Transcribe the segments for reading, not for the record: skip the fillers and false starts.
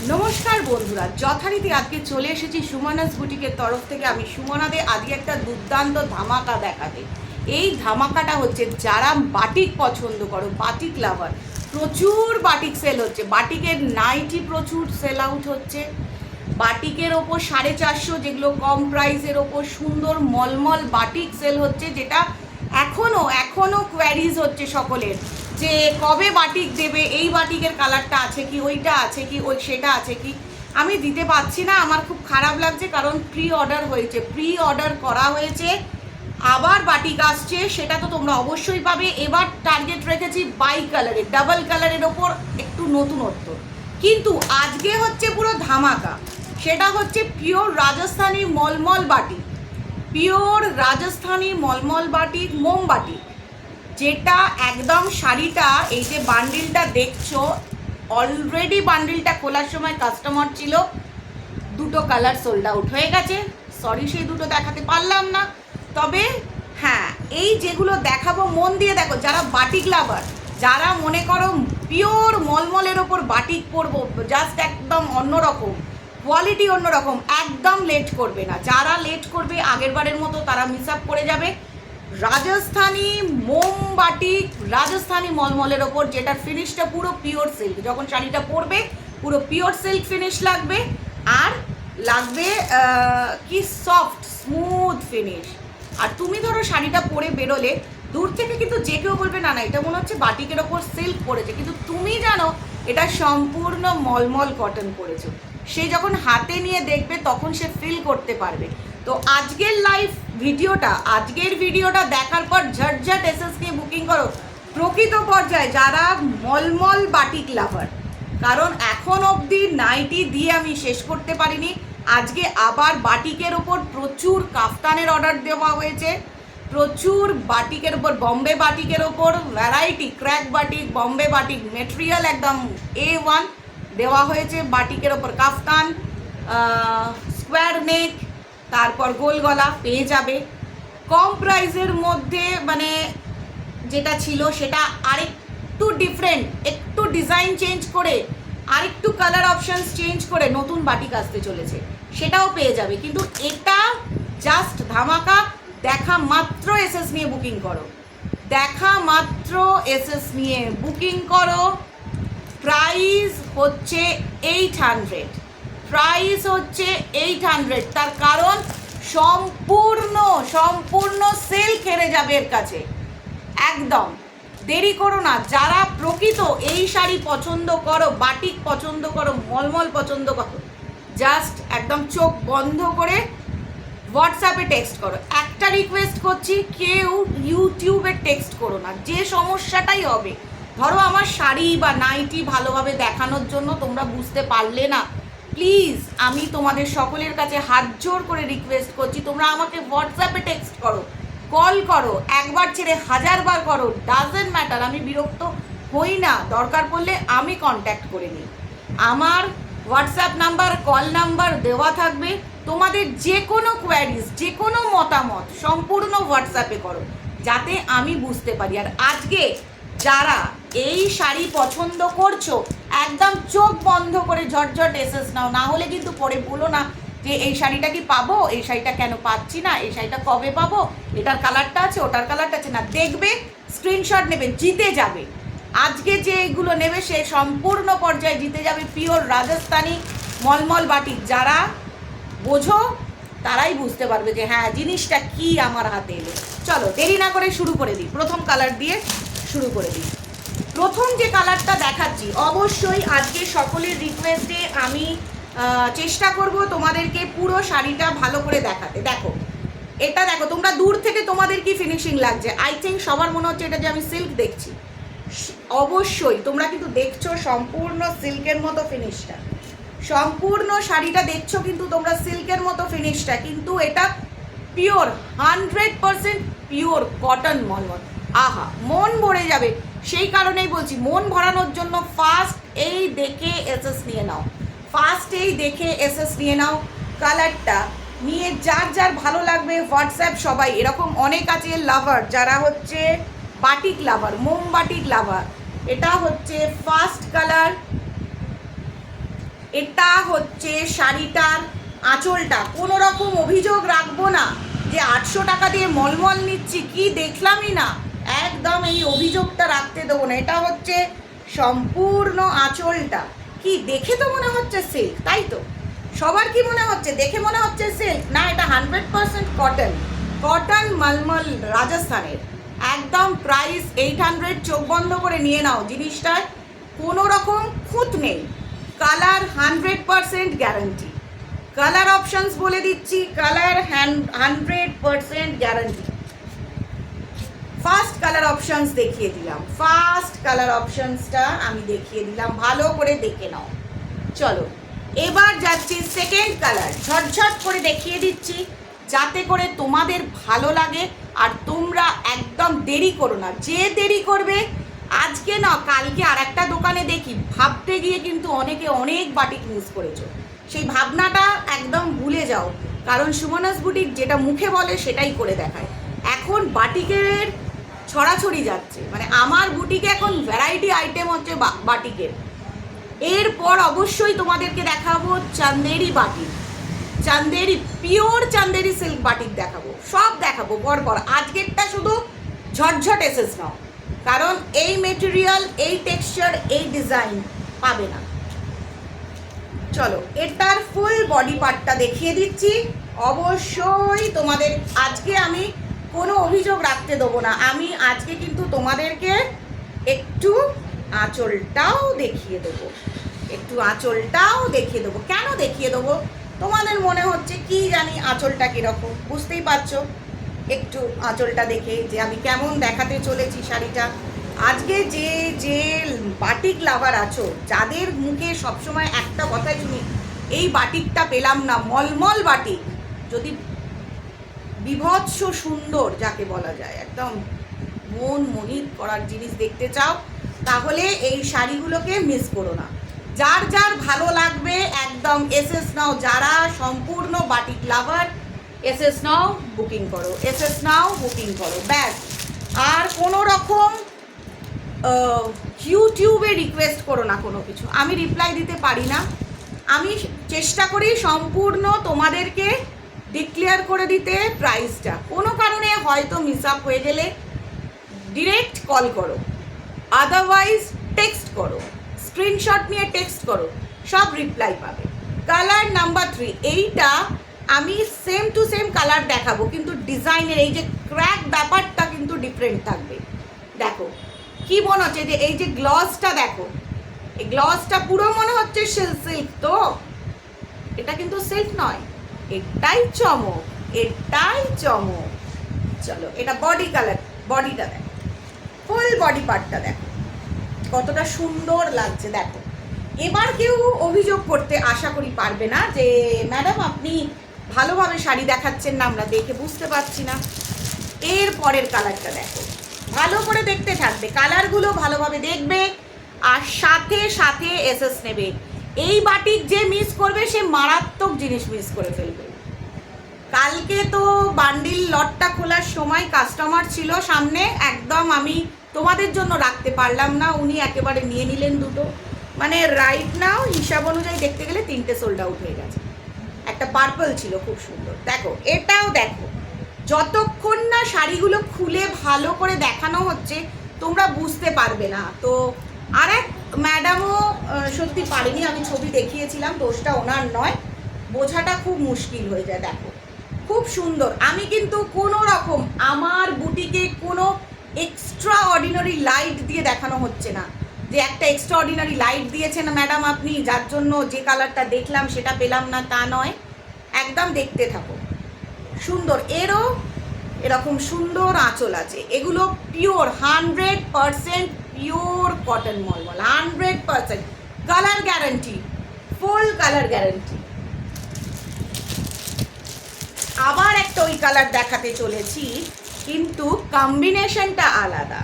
নমস্কার বন্ধুরা, যথারীতি আজকে চলে এসেছি সুমনাস বুটিকের তরফ থেকে। আমি সুমনাদের আজকে একটা দুর্দান্ত ধামাকা দেখাতে। এই ধামাকাটা হচ্ছে যারা বাটিক পছন্দ করো, বাটিক লাভার, প্রচুর বাটিক সেল হচ্ছে। বাটিকের নাইটি প্রচুর সেল আউট হচ্ছে। বাটিকের ওপর 450, যেগুলো কম প্রাইসের ওপর সুন্দর মলমল বাটিক সেল হচ্ছে, যেটা এখনো কোয়ারিজ হচ্ছে সকলের যে কবে বাটিক দেবে, এই বাটিকের কালারটা আছে কি, ওইটা আছে কি, ওই সেটা আছে কি। আমি দিতে পারছি না, আমার খুব খারাপ লাগছে, কারণ প্রি অর্ডার হয়েছে, প্রি অর্ডার করা হয়েছে, আবার বাটিক আসছে, সেটা তো তোমরা অবশ্যই পাবে। এবার টার্গেট রেখেছি বাই কালারের, ডাবল কালারের ওপর একটু নতুনত্ব, কিন্তু আজকে হচ্ছে পুরো ধামাকা। সেটা হচ্ছে pure Rajasthani mulmul batik, pure Rajasthani mulmul batik, মোমবাটিক, যেটা একদম শাড়িটা, এই যে বান্ডিলটা দেখছো, অলরেডি বান্ডিলটা খোলার সময় কাস্টমার ছিল, দুটো কালার সোল্ড আউট হয়ে গেছে। সরি, সেই দুটো দেখাতে পারলাম না। তবে হ্যাঁ, এই যেগুলো দেখাবো মন দিয়ে দেখো। যারা বাটিক লাভার, যারা মনে করো পিওর মলমলের ওপর বাটিক পরবো, জাস্ট একদম অন্যরকম কোয়ালিটি, অন্যরকম, একদম লেট করবে না। যারা লেট করবে আগের বারের মতো তারা মিস আপ করে যাবে। রাজস্থানী মোমবাটিক, রাজস্থানী মলমলের ওপর, যেটার ফিনিশটা পুরো পিওর সিল্ক। যখন শাড়িটা পরবে পুরো পিওর সিল্ক ফিনিশ লাগবে, আর লাগবে কি সফট স্মুথ ফিনিশ। আর তুমি ধরো শাড়িটা পরে বেরোলে দূর থেকে কিন্তু যে কেউ বলবে না না, এটা মনে হচ্ছে বাটিকের ওপর সিল্ক পরেছে, কিন্তু তুমি জানো এটা সম্পূর্ণ মলমল কটন পরেছো। সে যখন হাতে নিয়ে দেখবে তখন সে ফিল করতে পারবে। তো আজকের আজকের ভিডিওটা দেখার পর ঝটঝট এসএস নিয়ে বুকিং করো প্রকৃত পর্যায়ে যারা মলমল বাটিক লাভার। কারণ এখন অবধি নাইটি দিয়ে আমি শেষ করতে পারিনি। আজকে আবার বাটিকের ওপর প্রচুর কাফতানের অর্ডার দেওয়া হয়েছে, প্রচুর বাটিকের ওপর, বম্বে বাটিকের ওপর variety, crack batik, Bombay batik material একদম A1 দেওয়া হয়েছে। বাটিকের ওপর কাফতান, স্কোয়ার নেক, তারপর গোল গলা পেয়ে যাবে কম প্রাইসের মধ্যে। মানে যেটা ছিল সেটা আরেকটু ডিফারেন্ট, একটু ডিজাইন চেঞ্জ করে, আরেকটু কালার অপশানস চেঞ্জ করে নতুন বাটিক আসতে চলেছে, সেটাও পেয়ে যাবে। কিন্তু এটা জাস্ট ধামাকা। দেখা মাত্র এসএস নিয়ে বুকিং করো, দেখা মাত্র এসএস নিয়ে বুকিং করো। প্রাইস হচ্ছে 800, প্রাইস হচ্ছে 800। তার কারণ সম্পূর্ণ সেল খেরে যাবে এর কাছে। একদম দেরি করো না। যারা প্রকৃত এই শাড়ি পছন্দ করো, বাটিক পছন্দ করো, মলমল পছন্দ করো, জাস্ট একদম চোখ বন্ধ করে হোয়াটসঅ্যাপে টেক্সট করো। একটা রিকোয়েস্ট করছি, কেউ ইউটিউবে টেক্সট করো না। যে সমস্যাটাই হবে, ধরো আমার শাড়ি বা নাইটি ভালোভাবে দেখানোর জন্য তোমরা বুঝতে পারলে না, প্লিজ আমি তোমাদের সকলের কাছে হাত জোর করে রিকোয়েস্ট করছি, তোমরা আমাকে হোয়াটসঅ্যাপে টেক্সট করো, কল করো, একবার ছেড়ে 1000বার করো, ডাজেন্ট ম্যাটার। আমি বিরক্ত হই না, দরকার পড়লে আমি কন্ট্যাক্ট করে নিই। আমার হোয়াটসঅ্যাপ নাম্বার, কল নাম্বার দেওয়া থাকবে। তোমাদের যে কোনো কোয়ারিজ, যে কোনো মতামত সম্পূর্ণ হোয়াটসঅ্যাপে করো, যাতে আমি বুঝতে পারি। আর আজকে যারা এই শাড়ি পছন্দ করছো, একদম চোখ বন্ধ করে ঝটঝট এসএস নাও, না হলে কিন্তু পরে বলো না যে এই শাড়িটা কি পাবো, এই শাড়িটা কেন পাচ্ছি না, এই শাড়িটা কবে পাবো, এটার কালারটা আছে, ওটার কালারটা আছে না। দেখবে, স্ক্রিনশট নেবে, জিতে যাবে। আজকে যে এগুলো নেবে সে সম্পূর্ণ পর্যায়ে জিতে যাবে পিওর রাজস্থানী মলমল বাটিক। যারা বোঝো তারাই বুঝতে পারবে যে হ্যাঁ জিনিসটা কি আমার হাতে এলো। চলো দেরি না করে শুরু করে দিই, প্রথম কালার দিয়ে শুরু করে দিই। প্রথম যে কালারটা দেখাচ্ছি, অবশ্যই আজকে সকলের রিকোয়েস্টে আমি চেষ্টা করব তোমাদেরকে পুরো শাড়িটা ভালো করে দেখাতে। দেখো এটা, দেখো তোমরা দূর থেকে তোমাদের কি ফিনিশিং লাগছে। আই থিঙ্ক সবার মনে হচ্ছে এটা যে আমি সিল্ক দেখছি। অবশ্যই তোমরা কিন্তু দেখছো সম্পূর্ণ সিল্কের মতো ফিনিশটা, সম্পূর্ণ শাড়িটা দেখছো কিন্তু তোমরা সিল্কের মতো ফিনিশটা, কিন্তু এটা পিওর 100% পিওর কটন মলমল। আহা, মন ভরে যাবে। সেই কারণেই বলছি, মন ভরানোর জন্য ফার্স্ট এই দেখে এসএস নিয়ে নাও, ফার্স্ট এই দেখে এসএস নিয়ে নাও। কালারটা নিয়ে যার যার ভালো লাগবে হোয়াটসঅ্যাপ, সবাই এরকম অনেক আছে লাভার, যারা হচ্ছে বাটিক লাভার, মোমবাটিক লাভার। এটা হচ্ছে ফার্স্ট কালার, এটা হচ্ছে শাড়িটার আঁচলটা। কোনো রকম অভিযোগ রাখবো না যে 800 টাকা দিয়ে মলমল নিচ্ছি, কি দেখলামই না, একদম এই অভিযোগটা রাখতে দেবো না। এটা হচ্ছে সম্পূর্ণ আঁচলটা। কি দেখে তো মনে হচ্ছে সিল্ক, তাই তো? সবার কি মনে হচ্ছে? দেখে মনে হচ্ছে সিল্ক না, এটা 100% কটন। কটন মলমল রাজস্থানের। একদম প্রাইস 800। চোখ বন্ধ করে নিয়ে নাও, জিনিসটার কোনো রকম খুঁত নেই। Colour 100% guarantee. কালার অপশনস বলে দিচ্ছি, colour 100% guarantee. First colour options দেখিয়ে দিলাম, ফার্স্ট কালার অপশনসটা আমি দেখিয়ে দিলাম, ভালো করে দেখে নাও। চলো এবার যাচ্ছি সেকেন্ড কালার, ঝটঝট করে দেখিয়ে দিচ্ছি যাতে করে তোমাদের ভালো লাগে আর তোমরা একদম দেরি করো না। যে দেরি করবে আজকে না কালকে আর একটা দোকানে দেখি ভাবতে গিয়ে কিন্তু অনেকে অনেক বাটিক মিস করেছো, সেই ভাবনাটা একদম ভুলে যাও, কারণ সুমনাস বুটিক যেটা মুখে বলে সেটাই করে দেখায়। এখন বাটিকের ছড়াছড়ি যাচ্ছে, মানে আমার বুটিকে এখন ভ্যারাইটি আইটেম হচ্ছে বাটিকের। এরপর অবশ্যই তোমাদেরকে দেখাবো Chanderi batik, Chanderi pure Chanderi silk batik দেখাবো, সব দেখাবো পরপর। আজকেরটা শুধু ঝটঝট এসেস নাও, কারণ এই মেটেরিয়াল, এই টেক্সচার, এই ডিজাইন পাবে না। চলো এটার ফুল বডি পার্টটা দেখিয়ে দিচ্ছি। অবশ্যই তোমাদের আজকে আমি কোনো অভিযোগ রাখতে দেবো না, আমি আজকে কিন্তু তোমাদেরকে একটু আঁচলটাও দেখিয়ে দেবো, একটু আঁচলটাও দেখিয়ে দেবো। কেন দেখিয়ে দেবো? তোমাদের মনে হচ্ছে কি জানি আঁচলটা কীরকম, বুঝতেই পারছো একটু আঁচলটা দেখে যে আমি কেমন দেখাতে চলেছি শাড়িটা। আজকে যে যে বাটিক লাভার আছো, যাদের মুখে সবসময় একটা কথাই শুনি এই বাটিকটা পেলাম না, মলমল বাটিক, যদি বিভৎস সুন্দর যাকে বলা যায় একদম মন মোহিত করার জিনিস দেখতে চাও, তাহলে এই শাড়িগুলোকে মিস করো না। যার যার ভালো লাগবে একদম এসএস নাও, যারা সম্পূর্ণ বাটিক লাভার এসএস নাও, বুকিং করো, এসএস নাও, বুকিং করো, ব্যাস। আর কোনো রকম ইউটিউবে রিকোয়েস্ট করো না কোনো কিছু, আমি রিপ্লাই দিতে পারি না। আমি চেষ্টা করি সম্পূর্ণ তোমাদেরকে ডিক্লেয়ার করে দিতে প্রাইসটা। কোনো কারণে হয়তো মিস আপ হয়ে গেলে ডিরেক্ট কল করো, আদারওয়াইজ টেক্সট করো, স্ক্রিনশট নিয়ে টেক্সট করো, সব রিপ্লাই পাবে। কালার নাম্বার 3, এইটা আমি সেম টু সেম কালার দেখাবো, কিন্তু ডিজাইনের এই যে ক্র্যাক ব্যাপারটা কিন্তু ডিফারেন্ট থাকবে। দেখো কি মনে হচ্ছে যে এই যে গ্লসটা, দেখো এই গ্লসটা পুরো মনে হচ্ছে সিল্ক, তো এটা কিন্তু সিল্ক নয়, এটাই চমক, এটাই চমক। চলো এটা বডি কালার, বডিটা দেখো, ফুল বডি পার্টটা দেখো কতটা সুন্দর লাগছে। দেখো এবার কেউ অভিযোগ করতে আশা করি পারবে না যে ম্যাডাম আপনি ভালোভাবে শাড়ি দেখাচ্ছেন না, আমরা দেখে বুঝতে পারছি না। এর পরের কালারটা দেখো, ভালো করে দেখতে থাকবে, কালারগুলো ভালোভাবে দেখবে আর সাথে সাথে এসএস নেবে। এই বাটিক যে মিস করবে সে মারাত্মক জিনিস মিস করে ফেলবে। কালকে তো বান্ডিল লটটা খোলার সময় কাস্টমার ছিল সামনে, একদম আমি তোমাদের জন্য রাখতে পারলাম না, উনি একেবারে নিয়ে নিলেন দুটো, মানে রাইট নাও হিসাব অনুযায়ী দেখতে গেলে 3টে সোল্ড আউট হয়ে গেছে। একটা পার্পল ছিল খুব সুন্দর, দেখো এটাও দেখো, যতক্ষণ না শাড়িগুলো খুলে ভালো করে দেখানো হচ্ছে তোমরা বুঝতে পারবে না। তো আর এক ম্যাডামও সত্যি পারেনি, আমি ছবি দেখিয়েছিলাম, দোষটা ওনার নয়, বোঝাটা খুব মুশকিল হয়ে যায়। দেখো খুব সুন্দর, আমি কিন্তু কোনো রকম আমার বুটিকে কোনো এক্সট্রা অর্ডিনারি লাইট দিয়ে দেখানো হচ্ছে না, যে একটা এক্সট্রা অর্ডিনারি লাইট দিয়েছেন ম্যাডাম আপনি যার জন্য যে কালারটা দেখলাম সেটা পেলাম না, তা নয়। একদম দেখতে থাকো, সুন্দর। এরও এরকম সুন্দর আঁচল আছে, এগুলো pure 100% pure cotton mulmul, 100% colour guarantee, full colour guarantee. আবার একটা ওই কালার দেখাতে চলেছি, কিন্তু কম্বিনেশনটা আলাদা।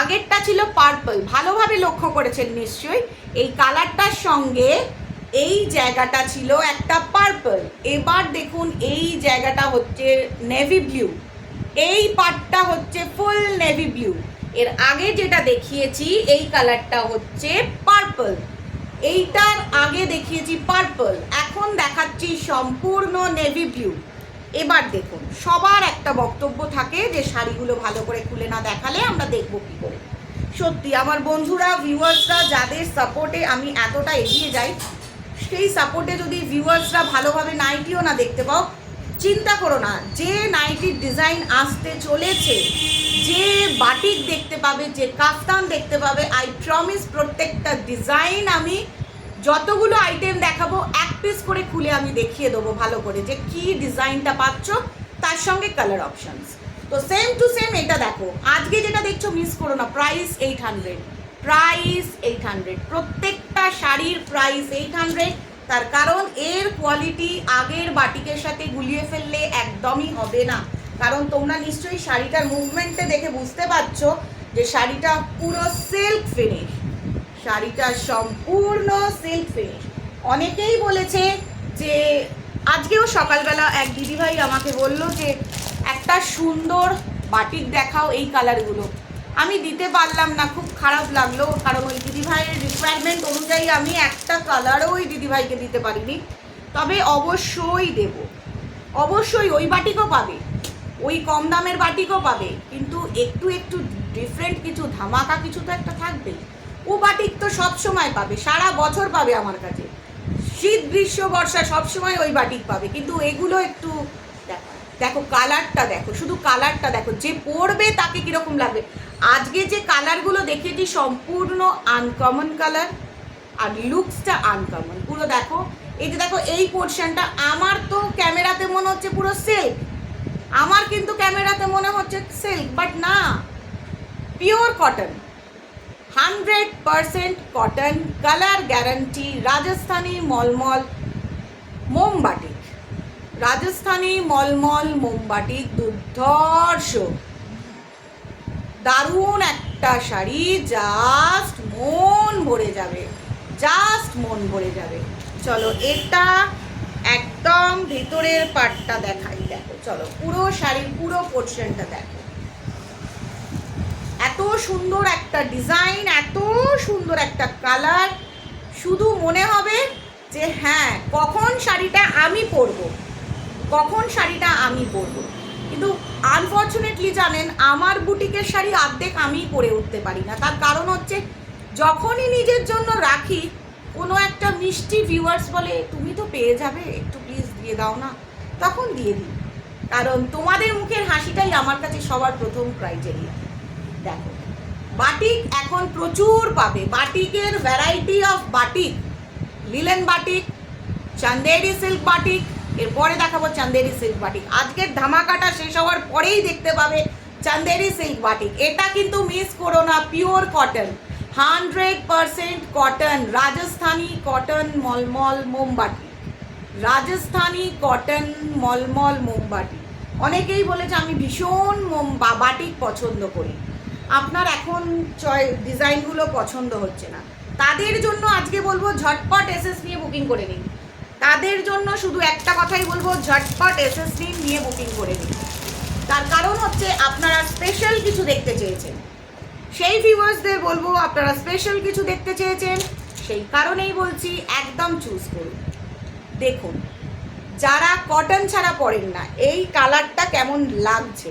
আগেরটা ছিল পার্পল, ভালোভাবে লক্ষ্য করেছেন নিশ্চয়ই, এই কালারটার সঙ্গে এই জায়গাটা ছিল একটা পার্পল। এবার দেখুন এই জায়গাটা হচ্ছে নেভি ব্লু, এই পার্টটা হচ্ছে ফুল নেভি ব্লু। এর আগে যেটা দেখিয়েছি এই কালারটা হচ্ছে পার্পল, এইটার আগে দেখিয়েছি পার্পল, এখন দেখাচ্ছি সম্পূর্ণ নেভি ব্লু। এবার দেখুন, সবার একটা বক্তব্য থাকে যে শাড়িগুলো ভালো করে খুলে না দেখালে আমরা দেখব কি করে। সত্যি আমার বন্ধুরা, ভিউয়ার্সরা, যাদের সাপোর্টে আমি এতটা এগিয়ে যাই, সেই সাপোর্টে যদি ভিউয়ার্সরা ভালোভাবে নাইটিও না দেখতে পাও, চিন্তা করো না। যে নাইটির ডিজাইন আসতে চলেছে, যে বাটিক দেখতে পাবে, যে কাফতান দেখতে পাবে, আই প্রমিস প্রত্যেকটা ডিজাইন আমি যতগুলো আইটেম দেখাবো এক পিস করে খুলে আমি দেখিয়ে দেবো ভালো করে যে কি ডিজাইনটা পাচ্ছ, তার সঙ্গে কালার অপশনস। তো সেম টু সেম এটা দেখো, আজকে যেটা দেখছো মিস করো না। প্রাইস 800, প্রাইস 800, প্রত্যেকটা শাড়ির প্রাইস 800। তার কারণ এর কোয়ালিটি আগের বাটিকের সাথে গুলিয়ে ফেললে একদমই হবে না। কারণ তোমরা নিশ্চয়ই শাড়িটার মুভমেন্টে দেখে বুঝতে পারছো যে শাড়িটা পুরো সিল্ক ফিনিশ, শাড়িটা সম্পূর্ণ সিল্ক ফিনিশ। অনেকেই বলেছে যে, আজকেও সকালবেলা এক দিদিভাই আমাকে বলল যে একটা সুন্দর বাটিক দেখাও এই কালারগুলো। আমি দিতে পারলাম না, খুব খারাপ লাগলো, কারণ ওই দিদিভাইয়ের রিকোয়ারমেন্ট অনুযায়ী আমি একটা কালারও ওই দিদিভাইকে দিতে পারিনি। তবে অবশ্যই দেব, অবশ্যই ওই বাটিকও পাবে, ওই কম দামের বাটিকও পাবে, কিন্তু একটু একটু ডিফারেন্ট কিছু, ধামাকা কিছু তো একটা থাকবেই। ও বাটিক তো সব সময় পাবে, সারা বছর পাবে আমার কাছে, শীত গ্রীষ্ম বর্ষা সব সময় ওই বাটিক পাবে। কিন্তু এগুলো একটু দেখো, দেখো কালারটা দেখো, শুধু কালারটা দেখো, যে পরবে তাকে কিরকম লাগবে। আজকে যে কালারগুলো দেখেছি সম্পূর্ণ আনকমন কালার, আর লুকসটা আনকমন পুরো। দেখো এই যে দেখো এই পোর্শনটা, আমার তো ক্যামেরাতে মনে হচ্ছে পুরো সিল্ক, আমার কিন্তু ক্যামেরাতে মনে হচ্ছে সিল্ক, বাট না, pure cotton, 100% cotton, colour guarantee, Rajasthani mulmul মোমবাটিক, রাজস্থানী মলমল মোমবাটিক, দুর্ধর্ষ দারুণ একটা শাড়ি, জাস্ট মন ভরে যাবে, জাস্ট মন ভরে যাবে। চলো এটা একদম ভিতরের পাটটা দেখাই, দেখো চলো পুরো শাড়ির পুরো পোর্শনটা দেখো। এত সুন্দর একটা ডিজাইন, এত সুন্দর একটা কালার, শুধু মনে হবে যে হ্যাঁ কখন শাড়িটা আমি পরবো, কখন শাড়িটা আমি পরবো। কিন্তু আনফর্চুনেটলি জানেন, আমার বুটিকের শাড়ি অর্ধেক আমিই পরে উঠতে পারি না। তার কারণ হচ্ছে, যখনই নিজের জন্য রাখি, কোনো একটা মিষ্টি ভিউয়ার্স বলে তুমি তো পেয়ে যাবে, একটু প্লিজ দিয়ে দাও না, তখন দিয়ে দিই। কারণ তোমাদের মুখের হাসিটাই আমার কাছে সবার প্রথম ক্রাইটেরিয়া। দেখো বাটিক এখন প্রচুর পাবে, বাটিকের variety of batik, linen batik, Chanderi silk batik, এরপরে দেখাবো চান্দেরি সিল্ক বাটিক। আজকের ধামাকাটা শেষ হওয়ার পরেই দেখতে পাবে চান্দেরি সিল্ক বাটিক। এটা কিন্তু মিস করো না, pure cotton, 100% cotton, Rajasthani cotton mulmul মোমবাটি, রাজস্থানী কটন মলমল মোমবাটি। অনেকেই বলেছে আমি ভীষণ বাটিক পছন্দ করি, আপনার এখন ডিজাইনগুলো পছন্দ হচ্ছে না, তাদের জন্য আজকে বলবো ঝটপট এসএস নিয়ে বুকিং করে নিন। তাদের জন্য শুধু একটা কথাই বলবো, ঝটপট এসএস নিয়ে বুকিং করে নিন। তার কারণ হচ্ছে আপনারা স্পেশাল কিছু দেখতে চেয়েছেন, সেই ভিউয়ার্সদের বলবো আপনারা স্পেশাল কিছু দেখতে চেয়েছেন, সেই কারণেই বলছি একদম চুজ করুন। দেখুন, যারা কটন ছাড়া পরেন না, এই কালারটা কেমন লাগছে,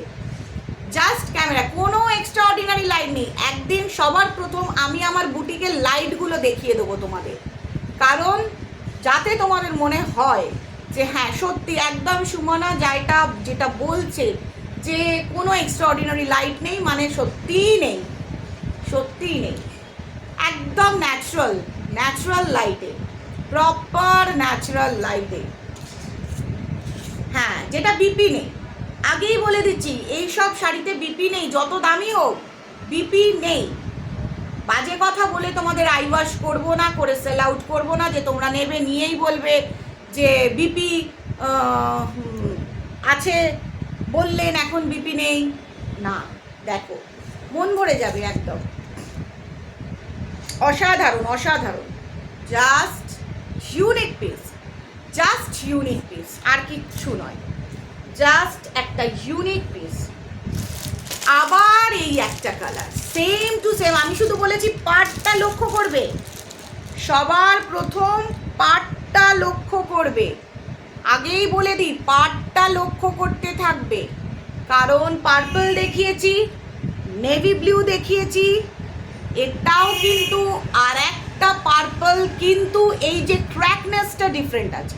জাস্ট ক্যামেরা, কোনো এক্সট্রা অর্ডিনারি লাইট নেই। একদিন সবার প্রথম আমি আমার বুটিকের লাইটগুলো দেখিয়ে দেবো তোমাদের, কারণ যাতে তোমাদের মনে হয় যে হ্যাঁ সত্যি একদম সুমনা যেটা বলছে যে কোনো এক্সট্রা অর্ডিনারি লাইট নেই, মানে সত্যিই নেই, সত্যিই নেই, একদম ন্যাচারাল লাইটে, প্রপার ন্যাচারাল লাইটে। হ্যাঁ, যেটা বিপি নেই, আগেই বলে দিচ্ছি, এই সব শাড়িতে বিপি নেই, যত দামি হোক বিপি নেই। বাজে কথা বলে তোমাদের আইওয়াশ করবো না, করে সেল আউট করবো না, যে তোমরা নেবে নিয়েই বলবে যে বিপি আছে বললেন এখন বিপি নেই, না। দেখো মন ভরে যাবে একদম, অসাধারণ অসাধারণ, just unique piece, just unique piece, আর কিচ্ছু নয়, জাস্ট একটা ইউনিক পিস। আবার এই একটা কালার, সেম টু সেম, আমি শুধু বলেছি পার্টটা লক্ষ্য করবে, সবার প্রথম পাটটা লক্ষ্য করবে, আগেই বলে দিই পাটটা লক্ষ্য করতে থাকবে, কারণ পার্পল দেখিয়েছি, নেভি ব্লু দেখিয়েছি, এটাও কিন্তু আর একটা পার্পল, কিন্তু এই যে ট্র্যাকনেসটা ডিফারেন্ট আছে,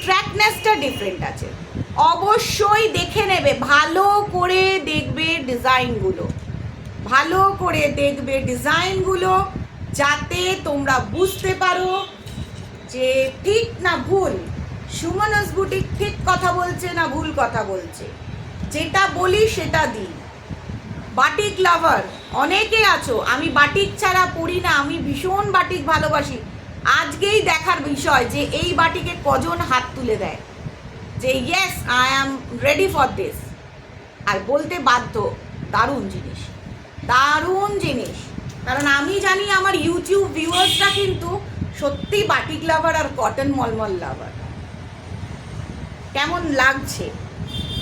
ট্র্যাকনেসটা ডিফারেন্ট আছে। অবশ্যই দেখে নেবে, ভালো করে দেখবে ডিজাইনগুলো, ভালো করে দেখবে ডিজাইনগুলো, যাতে তোমরা বুঝতে পারো যে ঠিক না ভুল, সুমনাস বুটিক ঠিক কথা বলছে না ভুল কথা বলছে। যেটা বলি সেটা দিই। বাটিক লাভার অনেকে আছো, আমি বাটিক ছাড়া পড়ি না, আমি ভীষণ বাটিক ভালোবাসি। আজকেই দেখার বিষয় যে এই বাটিকে কজন হাত তুলে দেয় যে yes I am ready for this, আর বলতে বাধ্য। দারুণ জিনিস, দারুণ জিনিস। কারণ আমি জানি আমার ইউটিউব ভিউয়ার্সরা কিন্তু সত্যি বাটিক লাভার আর কটন মলমল লাভার। কেমন লাগছে,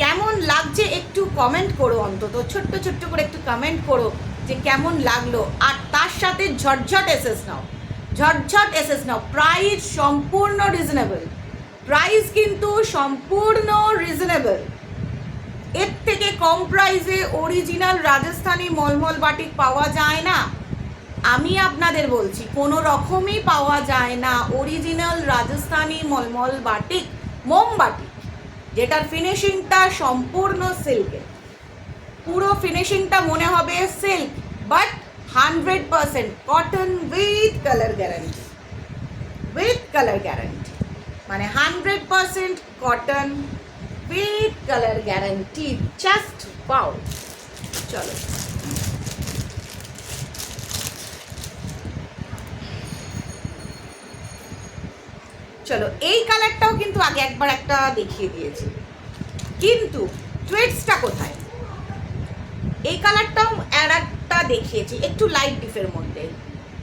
কেমন লাগছে একটু কমেন্ট করো, অন্তত ছোট্ট ছোট্ট করে একটু কমেন্ট করো যে কেমন লাগলো। আর তার সাথে ঝটঝট এসএস নাও, ঝটঝট এসএস নাও। প্রাইস সম্পূর্ণ রিজনেবল, প্রাইস কিন্তু সম্পূর্ণ রিজনেবল। এর থেকে কম প্রাইসে অরিজিনাল রাজস্থানি মলমল বাটিক পাওয়া যায় না। আমি আপনাদের বলছি কোনো রকমই পাওয়া যায় না অরিজিনাল রাজস্থানি মলমল বাটিক, মোম বাটিক, যেটার ফিনিশিংটা সম্পূর্ণ সিল্কের। পুরো ফিনিশিংটা মনে হবে silk, but 100% cotton with colour guarantee, with colour guarantee, মানে 100% cotton with colour guarantee. Just wow. চলো চলো, এই কালারটাও কিন্তু আগে একবার একটা দেখিয়ে দিয়েছি, কিন্তু টুইটসটা কোথায়? এই কালারটাও আর একটা দেখিয়েছি একটু লাইট ডিপের মধ্যে।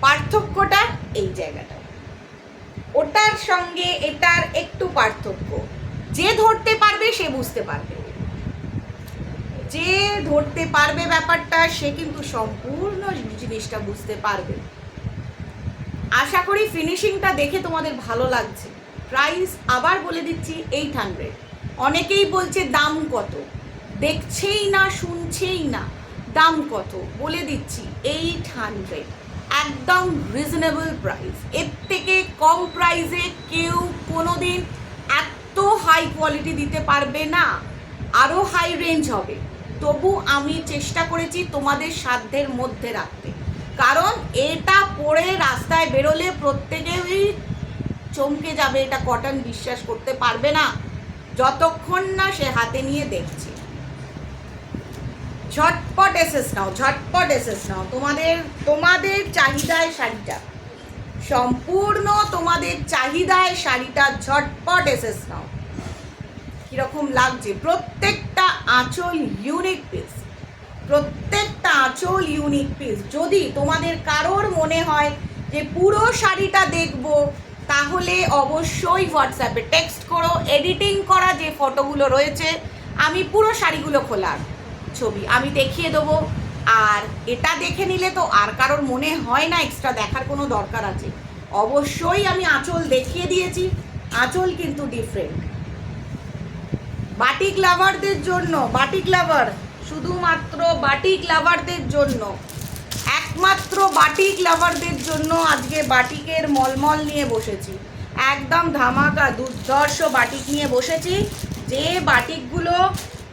পার্থক্যটা এই জায়গাটা, ওটার সঙ্গে এটার একটু পার্থক্য। যে ধরতে পারবে সে বুঝতে পারবে, যে ধরতে পারবে ব্যাপারটা সে কিন্তু সম্পূর্ণ জিনিসটা বুঝতে পারবে। আশা করি ফিনিশিংটা দেখে তোমাদের ভালো লাগছে। প্রাইস আবার বলে দিচ্ছি 800। অনেকেই বলছে দাম কত, দেখছেই না শুনছেই না, দাম কত বলে দিচ্ছি 800, একদম রিজনেবল প্রাইস। এর থেকে কম প্রাইসে কেউ কোনোদিন এত হাই কোয়ালিটি দিতে পারবে না, আরও হাই রেঞ্জ হবে। তবু আমি চেষ্টা করেছি তোমাদের সাধ্যের মধ্যে রাখতে, কারণ এটা পরে রাস্তায় বেরোলে প্রত্যেকেই চমকে যাবে, এটা কটন বিশ্বাস করতে পারবে না যতক্ষণ না সে হাতে নিয়ে দেখছে। ঝটপট এসেস নাও, ঝটপট এসেস নাও। তোমাদের চাহিদায় শাড়িটা, সম্পূর্ণ তোমাদের চাহিদায় শাড়িটা ঝটপট এসেস নাও। কীরকম লাগছে? প্রত্যেকটা আঁচল ইউনিক পিস, প্রত্যেকটা আঁচল ইউনিক পিস। যদি তোমাদের কারোর মনে হয় যে পুরো শাড়িটা দেখবো, তাহলে অবশ্যই হোয়াটসঅ্যাপে টেক্সট করো। এডিটিং করা যে ফটোগুলো রয়েছে, আমি পুরো শাড়িগুলো খোলার ছবি আমি দেখিয়ে দেবো। আর এটা দেখে নিলে তো আর কারোর মনে হয় না এক্সট্রা দেখার কোনো দরকার আছে। অবশ্যই আমি আঁচল দেখিয়ে দিয়েছি, আঁচল কিন্তু ডিফারেন্ট। বাটিক লাভারদের জন্য, বাটিক লাভার, শুধুমাত্র বাটিক লাভারদের জন্য, একমাত্র বাটিক লাভারদের জন্য আজকে বাটিকের মলমল নিয়ে বসেছি। একদম ধামাকা দুর্ধর্ষ বাটিক নিয়ে বসেছি, যে বাটিকগুলো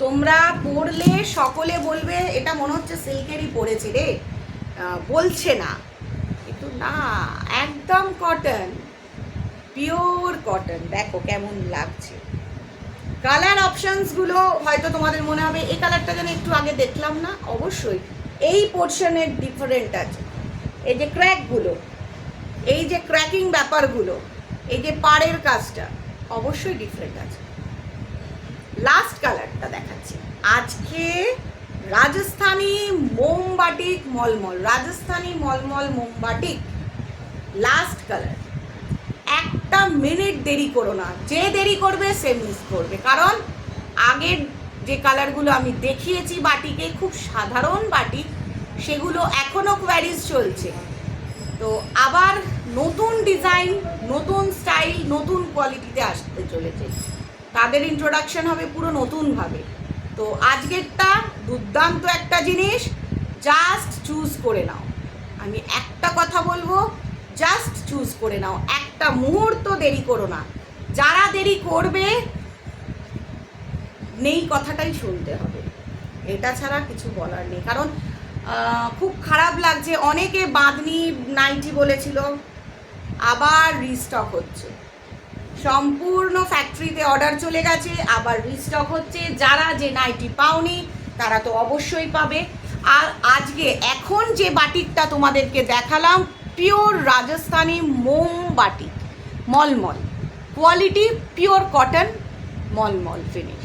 তোমরা পরলে সকলে বলবে এটা মনে হচ্ছে সিল্কেরই পরেছে রে, বলছে না কিন্তু না, একদম কটন, পিওর কটন। দেখো কেমন লাগছে। কালার অপশানসগুলো হয়তো তোমাদের মনে হবে এই কালারটা যেন একটু আগে দেখলাম না। অবশ্যই এই পোর্শনের ডিফারেন্ট আছে, এই যে ক্র্যাকগুলো, এই যে ক্র্যাকিং ব্যাপারগুলো, এই যে পাড়ের কাজটা অবশ্যই ডিফারেন্ট আছে। লাস্ট কালারটা দেখাচ্ছি আজকে, রাজস্থানি মোমবাটিক মলমল, রাজস্থানি মলমল মোমবাটিক লাস্ট কালার। একটা মিনিট দেরি করো না, যে দেরি করবে সে মিস করবে। কারণ আগের যে কালারগুলো আমি দেখিয়েছি বাটিকে, খুব সাধারণ বাটিক, সেগুলো এখনও কোয়ারিজ চলছে। তো আবার নতুন ডিজাইন, নতুন স্টাইল, নতুন কোয়ালিটিতে আসতে চলেছে। তাদের ইন্ট্রোডাকশন হবে পুরো নতুনভাবে। তো আজকেরটা দুর্দান্ত একটা জিনিস, জাস্ট চুজ করে নাও। আমি একটা কথা বলবো, জাস্ট চুজ করে নাও, একটা মুহূর্ত দেরি করো না। যারা দেরি করবে নেই কথাটাই শুনতে হবে, এটা ছাড়া কিছু বলার নেই। কারণ খুব খারাপ লাগছে, অনেকে বাঁধনি নাইটি বলেছিল, আবার রিস্টক হচ্ছে, সম্পূর্ণ ফ্যাক্টরিতে অর্ডার চলে গেছে, আবার রিস্টক হচ্ছে। যারা যে নাইটি পাওনি তারা তো অবশ্যই পাবে। আর আজকে এখন যে বাটিকটা তোমাদেরকে দেখালাম, পিওর রাজস্থানি মোম batik, mulmul quality, pure cotton, mulmul finish,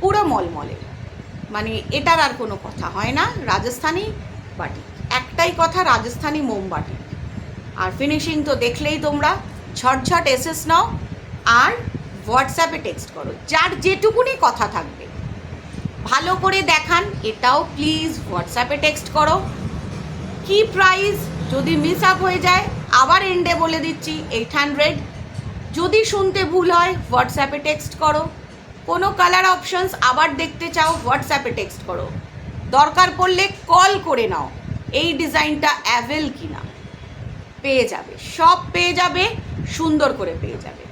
পুরো মলমলের, মানে এটার আর কোনো কথা হয় না। রাজস্থানি বাটিক, একটাই কথা, রাজস্থানি মোম বাটিক। আর ফিনিশিং তো দেখলেই তোমরা। ঝটঝট এসএস নাও আর হোয়াটসঅ্যাপে টেক্সট করো, যার যেটুকুনি কথা থাকবে ভালো করে দেখান, এটাও প্লিজ হোয়াটসঅ্যাপে টেক্সট করো। কি প্রাইস যদি মিস আপ হয়ে যায়, আবার এন্ডে বলে দিচ্ছি 800। যদি শুনতে ভুল হয় হোয়াটসঅ্যাপে টেক্সট করো। কোনো কালার অপশনস আবার দেখতে চাও হোয়াটসঅ্যাপে টেক্সট করো। দরকার পড়লে কল করে নাও, এই ডিজাইনটা অ্যাভেল কিনা, পেয়ে যাবে, সব পেয়ে যাবে, সুন্দর করে পেয়ে যাবে।